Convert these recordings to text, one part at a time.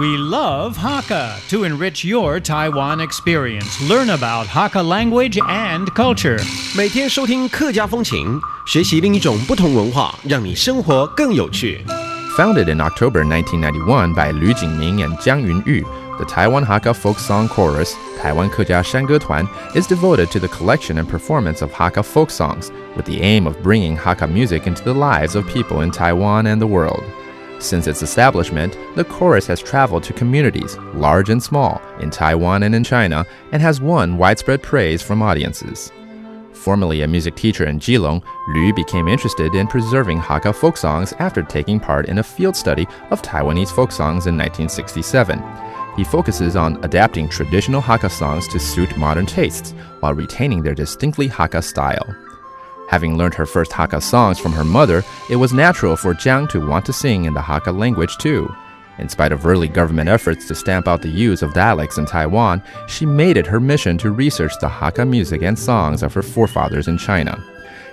We love Hakka to enrich your Taiwan experience. Learn about Hakka language and culture. 每天收听客家风情，学习另一种不同文化，让你生活更有趣。Founded in October 1991 by Lü Jingming and Jiang Yunyu, the Taiwan Hakka folk song chorus, Taiwan 客家山歌团, is devoted to the collection and performance of Hakka folk songs, with the aim of bringing Hakka music into the lives of people in Taiwan and the world. Since its establishment, the chorus has traveled to communities, large and small, in Taiwan and in China, and has won widespread praise from audiences. Formerly a music teacher in Keelung, Lü became interested in preserving Hakka folk songs after taking part in a field study of Taiwanese folk songs in 1967. He focuses on adapting traditional Hakka songs to suit modern tastes, while retaining their distinctly Hakka style. Having learned her first Hakka songs from her mother, it was natural for Jiang to want to sing in the Hakka language too. In spite of early government efforts to stamp out the use of dialects in Taiwan, she made it her mission to research the Hakka music and songs of her forefathers in China.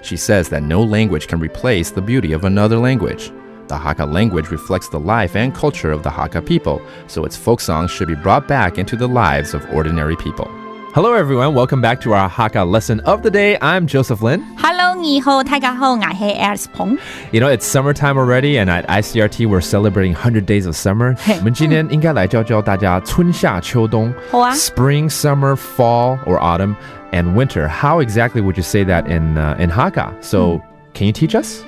She says that no language can replace the beauty of another language. The Hakka language reflects the life and culture of the Hakka people, so its folk songs should be brought back into the lives of ordinary people. Hello everyone, welcome back to our Hakka lesson of the day. I'm Joseph Lin. Hello, 你好，大家好，我是 Alice Peng. You know, it's summertime already, and at ICRT we're celebrating 100 days of summer. 我们今天应该来教大家春夏秋冬。好啊。Spring, summer, fall, or autumn, and winter. How exactly would you say that in Hakka? So, can you teach us?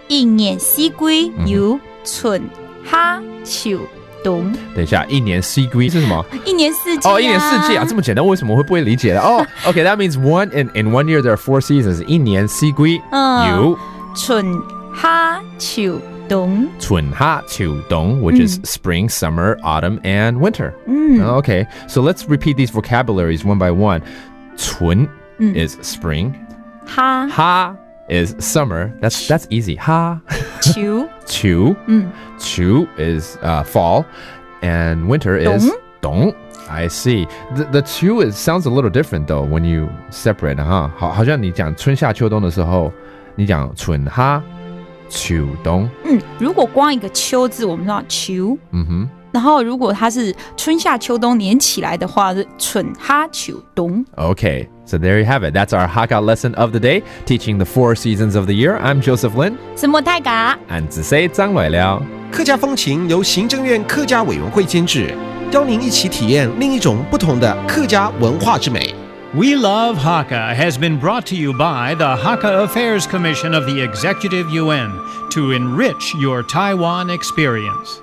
一年四季有春夏秋冬。等一下，一年四季是什么？一年四季。哦，一年四季啊，这么简单，为什么会不会理解的？哦，okay, that means in one year there are 4 seasons. 一年四季有春夏秋冬。春夏秋冬, which is spring, summer, autumn, and winter. Okay, so let's repeat these vocabularies one by one. 春 is spring. 夏 is summer. That's easy. 夏秋秋 is fall, and winter is 冬. I see. The two sounds a little different though when you separate, huh? 好像你讲春夏秋冬的时候，你讲春夏秋冬。如果光一个秋字，我们知道秋。然后如果它是春夏秋冬连起来的话，是春夏秋冬。Okay, so there you have it. That's our Hakka lesson of the day, teaching the 4 seasons of the year. I'm Joseph Lin. 什么太嘎？俺只say 张磊了。客家风情由行政院客家委员会监制，邀您一起体验另一种不同的客家文化之美。We Love Hakka has been brought to you by the Hakka Affairs Commission of the Executive Yuan to enrich your Taiwan experience.